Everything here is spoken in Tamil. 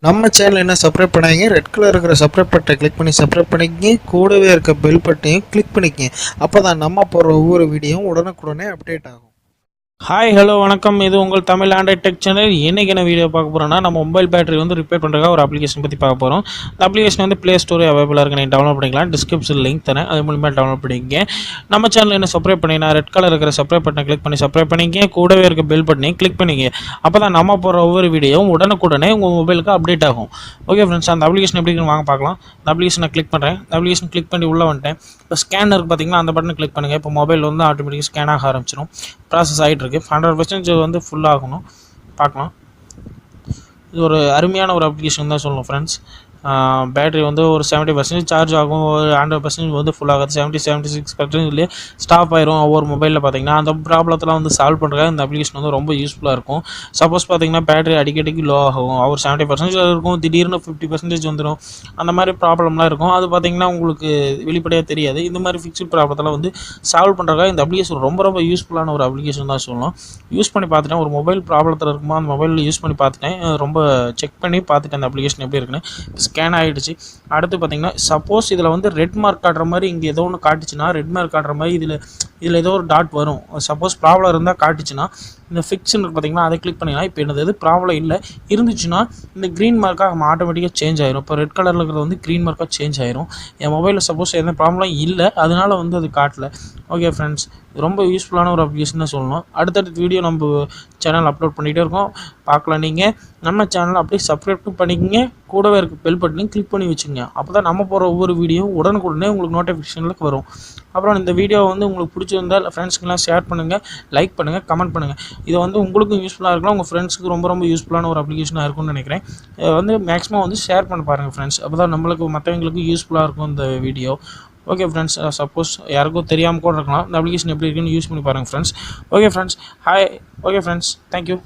நம்ம சேனல் என்ன சப்ஸ்கிரைப் பண்ணாங்க ரெட் கலர் இருக்கிற சப்ஸ்கிரைப் பட்டனை கிளிக் பண்ணி சப்ஸ்கிரைப் பண்ணிக்கங்க. கூடவே இருக்க பெல் பட்டனையும் கிளிக் பண்ணிக்கங்க. அப்போ தான் நம்ம போடுற ஒவ்வொரு வீடியோவும் உடனுக்குடனே அப்டேட் ஆகும். ஹாய் ஹலோ வணக்கம். இது உங்கள் தமிழ் ஆண்ட்ராய்ட் டெக் சேனல். இன்றைக்கி என்ன வீடியோ பார்க்க போகிறோம்னா, நம்ம மொபைல் பேட்டரி வந்து ரிப்பேர் பண்ணுறதுக்காக ஒரு அப்ளிகேஷன் பற்றி பார்க்க போகிறோம். இந்த அப்ளிகேஷன் வந்து ப்ளே ஸ்டோர் அவைலபிளாக இருக்குது. நீங்கள் டவுன்லோட் பண்ணிக்கலாம். டிஸ்கிரிப்ஷன் லிங்க் தரேன், அது மூலிமா டவுன்லோட் பண்ணிக்கங்க. நம்ம சேனல் என்ன சப்ஸ்கிரைப் பண்ணிங்கன்னா ரெட் கலர் இருக்கிற சப்ஸ்கிரைப் பட்டனை கிளிக் பண்ணி சப்ஸ்கிரைப் பண்ணிக்க. கூடவே இருக்க பெல் பட்டனையும் கிளிக் பண்ணிக்க. அப்போ தான் நம்ம போகிற ஒவ்வொரு வீடியோவும் உடனுக்குடனே உங்கள் மொபைலுக்கு அப்டேட் ஆகும். ஓகே ஃப்ரெண்ட்ஸ், அந்த அப்ளிகேஷன் எப்படி இருக்குன்னு வாங்க பார்க்கலாம். இந்த அப்ளிகேஷனை கிளிக் பண்ணுறேன். இந்த அப்ளிகேஷன் கிளிக் பண்ணி உள்ளே வந்துட்டேன். இப்போ ஸ்கேனர் பார்த்தீங்கன்னா அந்த பட்டனை கிளிக் பண்ணுங்கள். இப்போ மொபைல் வந்து ஆட்டோமேட்டிக்காக ஸ்கேன் ஆக ஆரம்பிச்சிடும். ப்ராசஸ் ஆகிட்டு இருக்கு. 100% வந்து ஃபுல் ஆகணும். பார்க்கலாம். இது ஒரு அருமையான ஒரு அப்ளிகேஷன் தான் சொல்லணும் ஃப்ரெண்ட்ஸ். பேட்டரி வந்து ஒரு 70% சார்ஜ் ஆகும். ஒரு 100% வந்து ஃபுல் ஆகாது. 76% ஸ்டாப் ஆயிரும் ஒவ்வொரு மொபைலில் பார்த்தீங்கன்னா. அந்த ப்ராப்ளத்தெலாம் வந்து சால்வ் பண்ணுறதுக்காக இந்த அப்ளிகேஷன் வந்து ரொம்ப யூஸ்ஃபுல்லாக இருக்கும். சப்போஸ் பார்த்தீங்கன்னா பேட்டரி அடிக்கடிக்கு லோ ஆகும். ஒரு 70% இருக்கும், திடீர்னு 50% வந்துடும். அந்த மாதிரி ப்ராப்ளம்லாம் இருக்கும். அது பார்த்தீங்கன்னா உங்களுக்கு வெளிப்படையாக தெரியாது. இந்த மாதிரி ஃபிக்ஸ்ட் ப்ராப்ளத்தெல்லாம் வந்து சால்வ் பண்ணுறதுக்காக இந்த அப்ளிகேஷன் ரொம்ப ரொம்ப யூஸ்ஃபுல்லான ஒரு அப்ளிகேஷன் தான் சொல்லணும். யூஸ் பண்ணி பார்த்துட்டேன். ஒரு மொபைல் ப்ராப்ளத்தில் இருக்குமோ அந்த மொபைலில் யூஸ் பண்ணி பார்த்துட்டேன். ரொம்ப செக் பண்ணி பார்த்துட்டேன் அந்த அப்ளிகேஷன் எப்படி இருக்குன்னு. ஸ்கேன் ஆகிடுச்சு. அடுத்து பார்த்தீங்கன்னா சப்போஸ் இதில் வந்து ரெட் மார்க் காட்டுற மாதிரி இங்கே ஏதோ ஒன்று காட்டுச்சுன்னா, ரெட் மார்க் காட்டுற மாதிரி இதில் ஏதோ ஒரு டாட் வரும். சப்போஸ் ப்ராப்ளம் இருந்தால் காட்டுச்சுன்னா இந்த ஃபிக்ஸ்ன்னு பார்த்தீங்கன்னா அதை கிளிக் பண்ணிங்கன்னா இப்போ என்னது ப்ராப்ளம் இல்லை இருந்துச்சுன்னா இந்த க்ரீன் மார்க்காக ஆட்டோமேட்டிக்காக சேஞ்ச் ஆயிரும். இப்போ ரெட் கலரில் இருக்கிறது வந்து க்ரீன் மார்க்காக சேஞ்ச் ஆயிரும். என் மொபைலில் சப்போஸ் எந்த ப்ராப்ளம் இல்லை, அதனால வந்து அது காட்டல. ஓகே ஃப்ரெண்ட்ஸ், ரொம்ப யூஸ்ஃபுல்லான ஒரு அப்ளிகேஷன் தான் சொல்லணும். அடுத்தடுத்த வீடியோ நம்ம சேனல் அப்லோட் பண்ணிகிட்டே இருக்கோம், பார்க்கலாம். நீங்கள் நம்ம சேனலை அப்படியே சப்ஸ்கிரைப் பண்ணிக்கங்க. கூடவே இருக்க பெல் பட்டனையும் கிளிக் பண்ணி வச்சுங்க. அப்போ தான் நம்ம போகிற ஒவ்வொரு வீடியோ உடனுக்குடனே உங்களுக்கு நோட்டிஃபிகேஷனில் வரும். அப்புறம் இந்த வீடியோ வந்து உங்களுக்கு பிடிச்சிருந்தால் ஃப்ரெண்ட்ஸ்க்கெலாம் ஷேர் பண்ணுங்கள், லைக் பண்ணுங்கள், கமெண்ட் பண்ணுங்கள். இது வந்து உங்களுக்கும் யூஸ்ஃபுல்லாக இருக்கலாம், உங்கள் ஃப்ரெண்ட்ஸுக்கு ரொம்ப ரொம்ப யூஸ்ஃபுல்லான ஒரு அப்ளிகேஷனாக இருக்கும்னு நினைக்கிறேன். வந்து மேக்ஸிமம் வந்து ஷேர் பண்ண பாருங்கள் ஃப்ரெண்ட்ஸ். அப்போ தான் நம்மளுக்கு மற்றவங்களுக்கு யூஸ்ஃபுல்லாக இருக்கும் இந்த வீடியோ. ஓகே ஃப்ரெண்ட்ஸ், சப்போஸ் யாருக்கும் தெரியாமல் கூட இருக்கலாம், இந்த அப்ளிகேஷன் எப்படி இருக்குன்னு யூஸ் பண்ணி பாருங்கள் friends. Okay friends, hi. Okay friends, thank you.